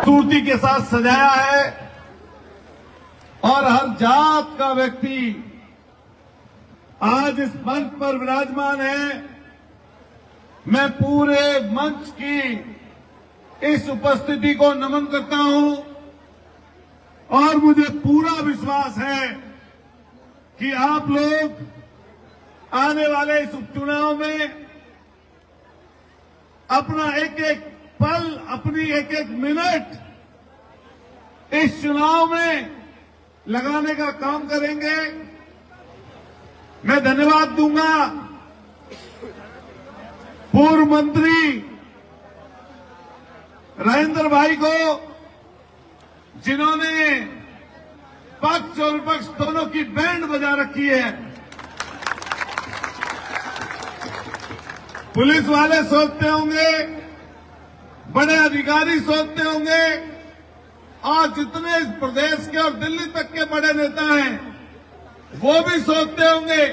खूबसूरती के साथ सजाया है और हर जात का व्यक्ति आज इस मंच पर विराजमान है। मैं पूरे मंच की इस उपस्थिति को नमन करता हूं और मुझे पूरा विश्वास है कि आप लोग आने वाले इस उपचुनाव में अपना एक एक पल, अपनी एक एक मिनट इस चुनाव में लगाने का काम करेंगे। मैं धन्यवाद दूंगा पूर्व मंत्री राजेंद्र भाई को, जिन्होंने पक्ष और विपक्ष दोनों की बैंड बजा रखी है। पुलिस वाले सोचते होंगे, बड़े अधिकारी सोचते होंगे और जितने इस प्रदेश के और दिल्ली तक के बड़े नेता हैं वो भी सोचते होंगे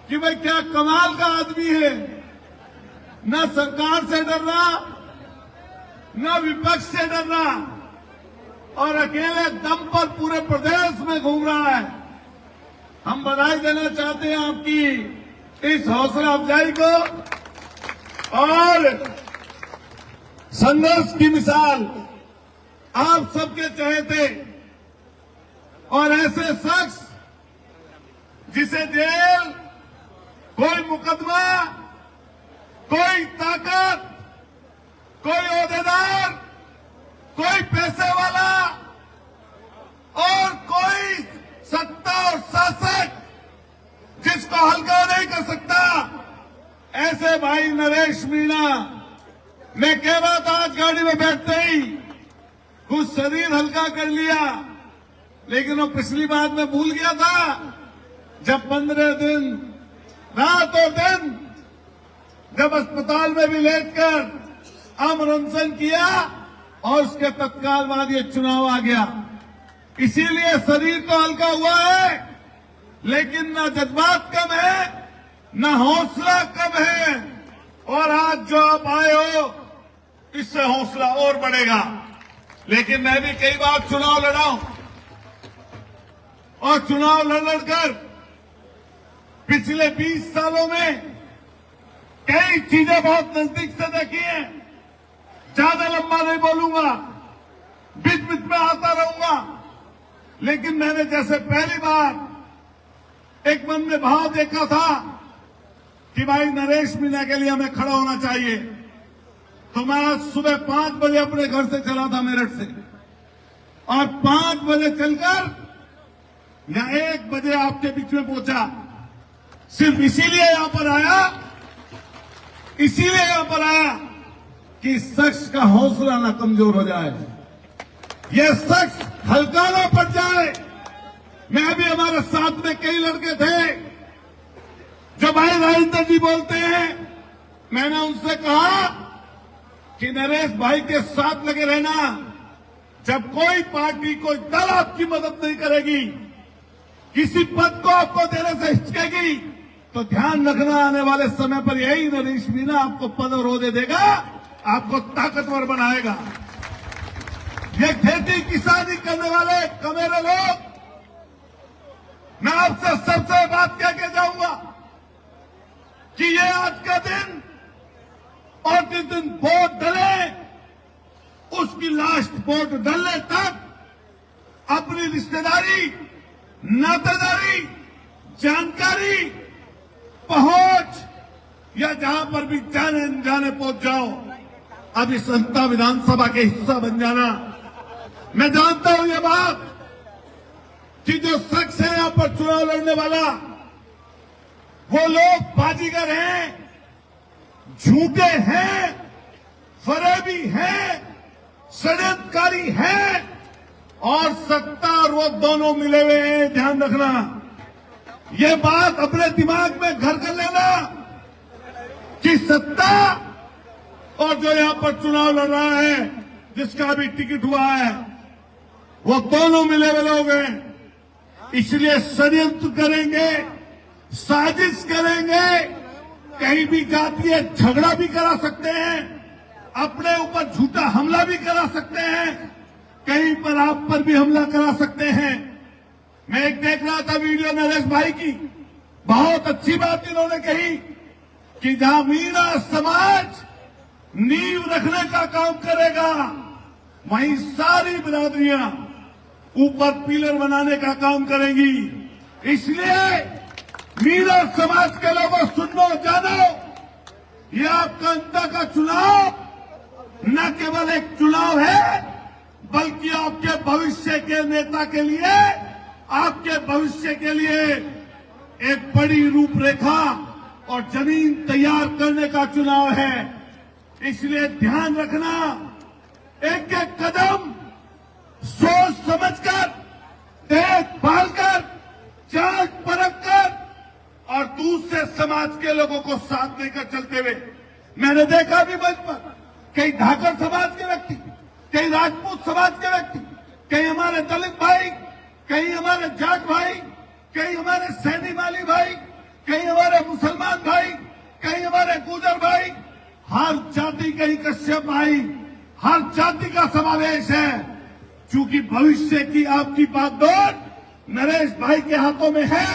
कि भाई क्या कमाल का आदमी है, न सरकार से डर रहा, न विपक्ष से डर रहा और अकेले दम पर पूरे प्रदेश में घूम रहा है। हम बधाई देना चाहते हैं आपकी इस हौसला अफजाई को और संघर्ष की मिसाल आप सबके चहेते और ऐसे शख्स जिसे जेल, कोई मुकदमा, कोई ताकत, कोई ओहदेदार, कोई पैसे वाला और कोई सत्ता और शासक जिसको हल्का नहीं कर सकता, ऐसे भाई नरेश मीणा। मैं कह रहा था आज गाड़ी में बैठते ही कुछ शरीर हल्का कर लिया, लेकिन वो पिछली बात में भूल गया था जब 15 दिन रात और दिन जब अस्पताल में भी लेटकर अमरनशन किया और उसके तत्काल बाद ये चुनाव आ गया। इसीलिए शरीर तो हल्का हुआ है, लेकिन न जज्बात कम है, न हौसला कम है। और आज जो आप आए हो इससे हौसला और बढ़ेगा। लेकिन मैं भी कई बार चुनाव लड़ा हूं और चुनाव लड़कर पिछले 20 सालों में कई चीजें बहुत नजदीक से देखी हैं। ज्यादा लंबा नहीं बोलूंगा, बीच बीच में आता रहूंगा, लेकिन मैंने जैसे पहली बार एक मन में भाव देखा था कि भाई नरेश मीणा के लिए हमें खड़ा होना चाहिए, तो मैं आज सुबह 5 बजे अपने घर से चला था मेरठ से और 5 बजे चलकर यहां 1 बजे आपके बीच में पहुंचा। सिर्फ इसीलिए यहां पर आया कि इस शख्स का हौसला ना कमजोर हो जाए, यह शख्स हल्का ना पड़ जाए। मैं भी, हमारे साथ में कई लड़के थे जो भाई राजेंद्र जी बोलते हैं, मैंने उनसे कहा कि नरेश भाई के साथ लगे रहना। जब कोई पार्टी, कोई दल आपकी मदद नहीं करेगी, किसी पद को आपको देने से हिचकेगी, तो ध्यान रखना आने वाले समय पर यही नरेश मीणा आपको पद और ओहदे देगा, आपको ताकतवर बनाएगा। ये खेती किसानी करने वाले कमेरे लोग, मैं आपसे सबसे बात कह के जाऊंगा कि ये आज का दिन और जिस दिन वोट डले उसकी लास्ट वोट डलने तक अपनी रिश्तेदारी, नातेदारी, जानकारी, पहुंच या जहां पर भी जाने अनजाने पहुंच जाओ, अब इस संता विधानसभा के हिस्सा बन जाना। मैं जानता हूं ये बात कि जो शख्स है यहां पर चुनाव लड़ने वाला, वो लोग बाजीगर हैं, झूठे हैं, फरेबी हैं, षड्यंत्रकारी हैं और सत्ता और वो दोनों मिले हुए हैं। ध्यान रखना, ये बात अपने दिमाग में घर कर लेना कि सत्ता और जो यहां पर चुनाव लड़ रहा है, जिसका अभी टिकट हुआ है, वो दोनों मिले हुए लोग हैं। इसलिए षड्यंत्र करेंगे, साजिश करेंगे, कहीं भी जातीय झगड़ा भी करा सकते हैं, अपने ऊपर झूठा हमला भी करा सकते हैं, कहीं पर आप पर भी हमला करा सकते हैं। मैं एक देख रहा था वीडियो नरेश भाई की, बहुत अच्छी बात इन्होंने कही कि जहां मीणा समाज नींव रखने का काम करेगा, वहीं सारी बिरादरियां ऊपर पिलर बनाने का काम करेंगी। इसलिए मीणा समाज के लोगों सुनो, जानो, ये आपका अंतर का चुनाव न केवल एक चुनाव है, बल्कि आपके भविष्य के नेता के लिए, आपके भविष्य के लिए एक बड़ी रूपरेखा और जमीन तैयार करने का चुनाव है। इसलिए ध्यान रखना, एक एक कदम सोच समझकर, देखभाल कर, जांच परख कर और दूसरे समाज के लोगों को साथ लेकर चलते हुए, मैंने देखा भी मंच पर कई धाकर समाज के व्यक्ति, कई राजपूत समाज के व्यक्ति, कई हमारे दलित भाई, कई हमारे जाट भाई, कई हमारे सैनी माली भाई, कई हमारे मुसलमान भाई, कई हमारे गुजर भाई, हर जाति कई कश्यप भाई, हर जाति का समावेश है। चूंकि भविष्य की आपकी बागडोर नरेश भाई के हाथों में है,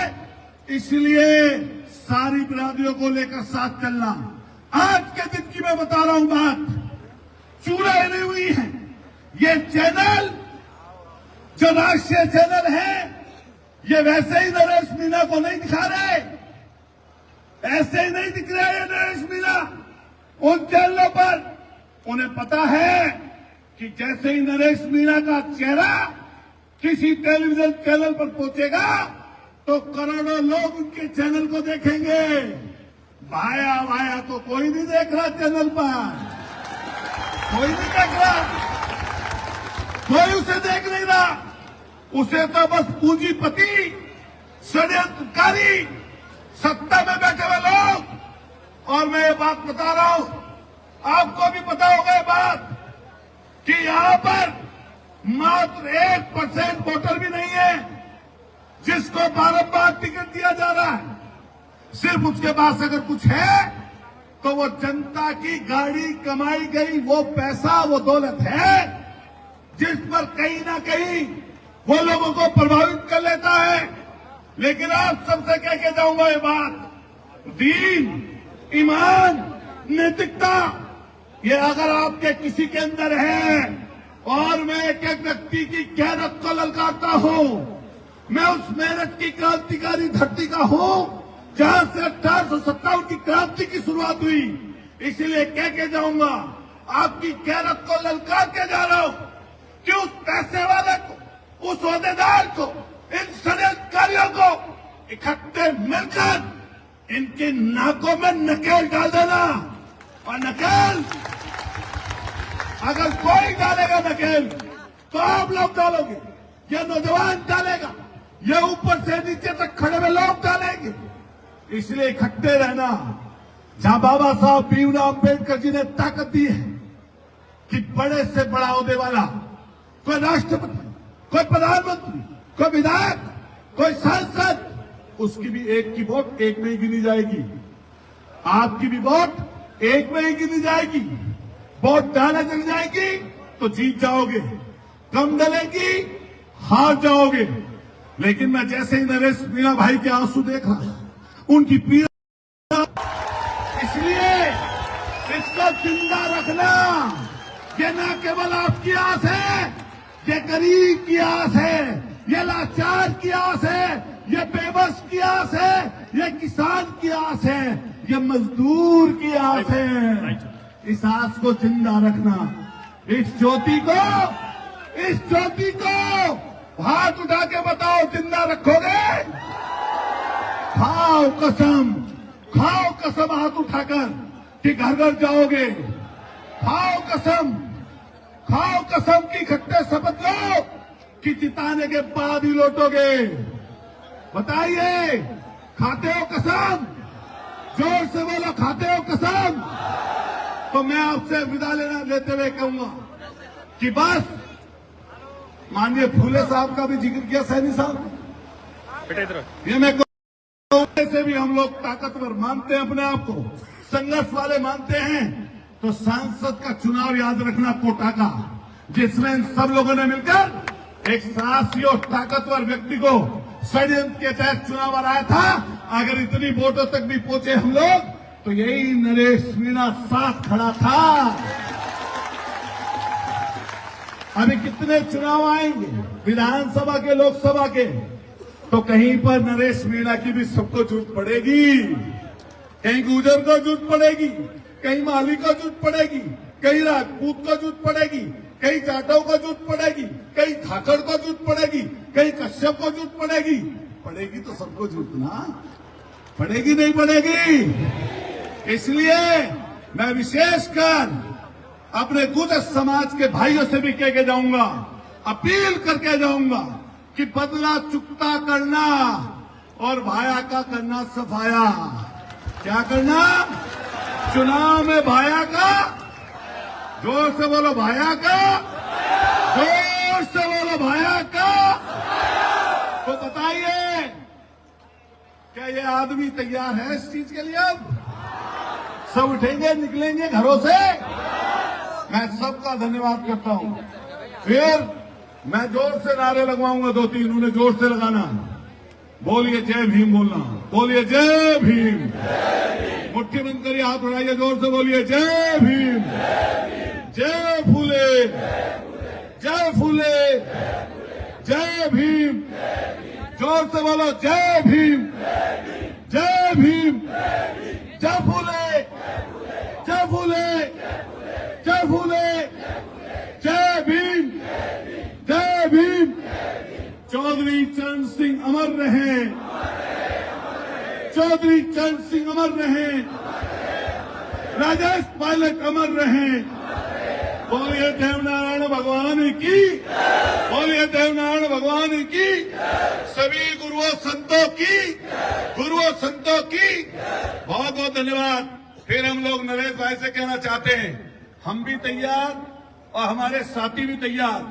इसलिए सारी बिरादरियों को लेकर साथ चलना। आज के दिन की मैं बता रहा हूं बात, चूड़ा हिली हुई है। ये चैनल जो राष्ट्रीय चैनल है, ये वैसे ही नरेश मीणा को नहीं दिखा रहे, ऐसे ही नहीं दिख रहे हैं नरेश मीणा उन चैनलों पर। उन्हें पता है कि जैसे ही नरेश मीणा का चेहरा किसी टेलीविजन चैनल पर पहुंचेगा तो करोड़ों लोग उनके चैनल को देखेंगे। भाया भाया तो कोई नहीं देख रहा चैनल पर, कोई नहीं देख रहा, कोई उसे देख नहीं रहा। उसे तो बस पूंजीपति, षड्यंत्रकारी, सत्ता में बैठे हुए लोग। और मैं ये बात बता रहा हूं, आपको भी पता होगा ये बात, कि यहां पर मात्र 1% वोटर भी नहीं है जिसको बारंबार टिकट दिया जा रहा है। सिर्फ उसके पास अगर कुछ है तो वो जनता की गाड़ी कमाई गई वो पैसा, वो दौलत है, जिस पर कहीं ना कहीं वो लोगों को प्रभावित कर लेता है। लेकिन आप सबसे कह के जाऊंगा ये बात, दीन, ईमान, नैतिकता, ये अगर आपके किसी के अंदर है, और मैं एक एक व्यक्ति की गैरत को ललकारता हूं, मैं उस मेरठ की क्रांतिकारी धरती का हूं जहां से 1857 की क्रांति की शुरुआत हुई। इसलिए कह के जाऊंगा, आपकी गैरत को ललकार के जा रहा हूं कि उस पैसे वाले को, उस ओहदेदार को, इन षड्यंत्रकारियों को इकट्ठे मिलकर इनकी नाकों में नकेल डाल देना। और नकेल अगर कोई डालेगा नकेल तो आप लोग डालोगे, ये नौजवान डालेगा, ये ऊपर से नीचे तक खड़े हुए लोग डालेंगे। इसलिए इकट्ठे रहना। जहां बाबा साहब भीमराव अम्बेडकर जी ने ताकत दी है कि बड़े से बड़ा ओहदे वाला, कोई राष्ट्रपति, कोई प्रधानमंत्री, कोई विधायक, कोई सांसद, उसकी भी एक की वोट एक में ही गिनी जाएगी, आपकी भी वोट एक में ही गिनी जाएगी। वोट डाले चल जाएगी तो जीत जाओगे, कम डलेगी हार जाओगे। लेकिन मैं जैसे ही नरेश मीणा भाई के आंसू देख रहा, उनकी पीड़ा, इसलिए इसको जिंदा रखना। ये न केवल आपकी आस है, ये गरीब की आस है, ये लाचार की आस है, ये बेबस की आस है, ये किसान की आस है, ये मजदूर की आस है। इस आस को जिंदा रखना। इस ज्योति को हाथ उठा के बताओ, जिंदा रखोगे? खाओ कसम हाथ उठाकर कि घर घर जाओगे। खाओ कसम की इकट्ठे शपथ लो कि जिताने के बाद ही लौटोगे। बताइए, खाते हो कसम? जोर से बोलो, खाते हो कसम? तो मैं आपसे विदा लेते हुए कहूंगा कि बस, माननीय फूले साहब का भी जिक्र किया, सैनी साहब, ये मैं से भी हम लोग ताकतवर मानते हैं अपने आप को, संघर्ष वाले मानते हैं, तो सांसद का चुनाव याद रखना कोटा का, जिसमें इन सब लोगों ने मिलकर एक साहसी और ताकतवर व्यक्ति को षड्यंत्र के तहत चुनाव हराया था। अगर इतनी वोटों तक भी पहुंचे हम लोग, तो यही नरेश मीणा साथ खड़ा था। अभी कितने चुनाव आएंगे, विधानसभा के, लोकसभा के, तो कहीं पर नरेश मीणा की भी सबको जरूरत पड़ेगी। कहीं गुजर को जरूरत पड़ेगी, कहीं माली को जरूरत पड़ेगी, कहीं राजपूत को जरूरत पड़ेगी, कहीं जाटव को जरूरत पड़ेगी, कहीं धाकड़ को जरूरत पड़ेगी, कहीं कश्यप को जरूरत पड़ेगी। पड़ेगी तो सबको जरूरत ना पड़ेगी, नहीं पड़ेगी। इसलिए मैं विशेषकर अपने गुजर समाज के भाइयों से भी कह के जाऊंगा, अपील करके जाऊंगा कि बदला चुकता करना और भाया का करना सफाया। क्या करना? चुनाव में भाया का, जोर से बोलो भाया का, जोर से बोलो भाया का। तो बताइए, क्या ये आदमी तैयार है इस चीज के लिए? अब सब उठेंगे, निकलेंगे घरों से। मैं सबका धन्यवाद करता हूं। फिर मैं जोर से नारे लगवाऊंगा, 2-3 उन्हें जोर से लगाना। बोलिए जय भीम बोलना, बोलिए जय भीम। मुट्ठी बंद करिए, हाथ उठाइए, जोर से बोलिए जय भीम, जय फूले, जय फूले, जय भीम। जोर से बोलो जय भीम, जय भीम, जय फूले, जय फूले, जय फूले, जय भीम, जय भीम। चौधरी चरण सिंह अमर रहे, चौधरी चरण सिंह अमर रहे, राजेश पायलट अमर रहे। बोलिए देवनारायण भगवान की, बोलिए देवनारायण भगवान की। सभी गुरुओं संतों की, गुरुओं संतों की बहुत बहुत धन्यवाद। फिर हम लोग नरेश भाई से कहना चाहते हैं, हम भी तैयार और हमारे साथी भी तैयार।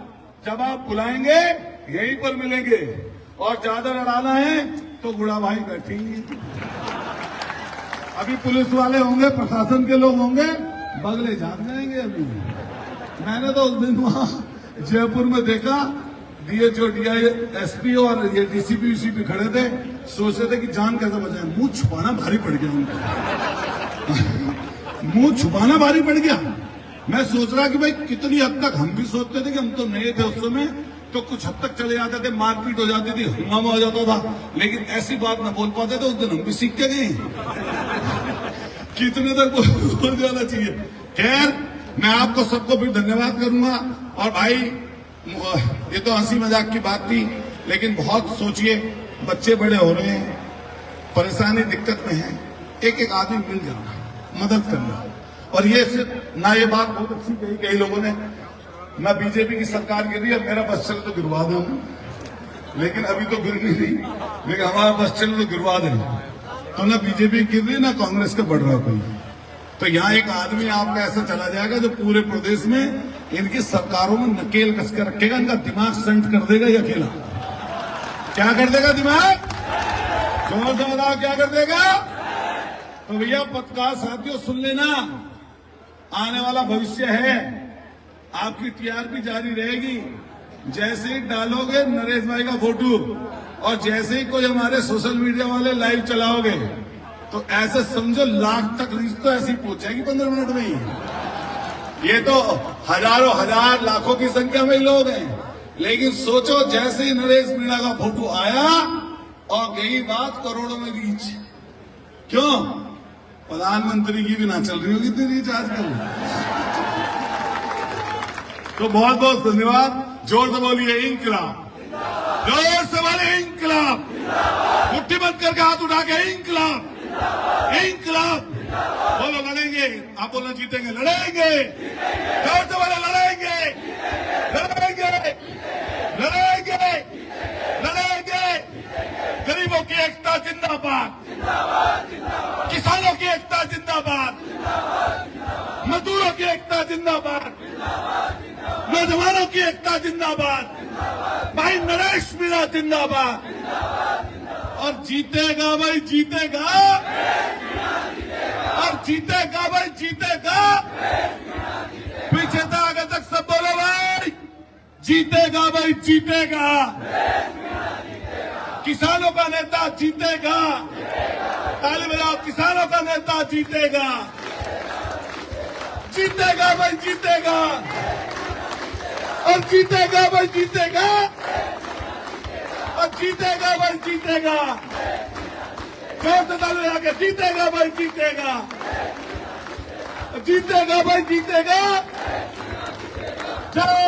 जब आप बुलाएंगे यहीं पर मिलेंगे, और ज्यादा लड़ाना है तो गुड़ा भाई बैठेंगे। अभी पुलिस वाले होंगे, प्रशासन के लोग होंगे, बगले जान जाएंगे। अभी मैंने तो उस दिन वहां जयपुर में देखा, डीएचओ, एसपी और ये डीसीपी वीसीपी खड़े थे, सोच रहे थे कि जान कैसे बचाए। मुंह छुपाना भारी पड़ गया उनको, मुंह छुपाना भारी पड़ गया। मैं सोच रहा कि भाई कितनी हद तक, हम भी सोचते थे कि हम तो नए थे उस समय, तो कुछ हद तक चले जाते थे, मारपीट हो जाती थी, हंगामा हो जाता था, लेकिन ऐसी बात न बोल पाते थे। उस दिन हम भी सीख के गए कितने तक बोल जाना चाहिए। खैर, मैं आपको सबको भी धन्यवाद करूंगा। और भाई, ये तो हंसी मजाक की बात थी, लेकिन बहुत सोचिए, बच्चे बड़े हो रहे हैं, परेशानी दिक्कत में है, एक एक आदमी मिल जाना, मदद करना। और ये सिर्फ ना, ये बात बहुत अच्छी कही कई लोगों ने, मैं बीजेपी की सरकार गिर रही है, मेरा बस चले तो गिरवा दो, लेकिन अभी तो गिर नहीं रही, लेकिन हमारा बस चले तो गिरवा दे। तो ना बीजेपी गिर रही, ना कांग्रेस का बढ़ रहा कोई। तो यहाँ एक आदमी आपका ऐसा चला जाएगा जो पूरे प्रदेश में इनकी सरकारों में नकेल कस कर रखेगा, इनका दिमाग संट कर देगा ये अकेला। क्या कर देगा दिमाग? जोर से बताओ, क्या कर देगा? तो भैया पत्रकार साथियों सुन लेना, आने वाला भविष्य है, आपकी टीआरपी जारी रहेगी। जैसे ही डालोगे नरेश भाई का फोटो, और जैसे ही कोई हमारे सोशल मीडिया वाले लाइव चलाओगे, तो ऐसे समझो लाख तक रीच तो ऐसी पहुंचेगी 15 मिनट में ही। ये तो हजारों हजार लाखों की संख्या में लोग हैं, लेकिन सोचो जैसे ही नरेश मीणा का फोटो आया और यही बात करोड़ों में रीच। क्यों? प्रधानमंत्री की भी ना चल रही होगी इतनी रीच आजकल। तो बहुत बहुत धन्यवाद। जोर से बोलिए इंकलाब, जोर से बोलिए इंकलाब, मुट्ठी बंद करके हाथ उठा के इंकलाब, इंकलाब। बोलो लड़ेंगे, आप बोलो जीतेंगे, लड़ेंगे, जोर से बोलो लड़ेंगे, लड़ेंगे, लड़ेंगे, लड़ेंगे। गरीबों की एकता जिंदाबाद, किसानों की एकता जिंदाबाद, मजदूरों की एकता जिंदाबाद, नौजवानों की एकता जिंदाबाद, भाई नरेश मीणा जिंदाबाद। और जीतेगा भाई, जीतेगा, और जीतेगा भाई, जीतेगा। पीछे से आगे तक सब बोलो भाई, जीतेगा भाई, जीतेगा। किसानों का नेता जीतेगा। ताली बजाओ, किसानों का नेता जीतेगा। जीतेगा भाई, जीतेगा। और जीतेगा भाई, जीतेगा। और जीतेगा भाई, जीतेगा। जोर से ताली बजा के, जीतेगा भाई, जीतेगा। जीतेगा भाई, जीतेगा। जय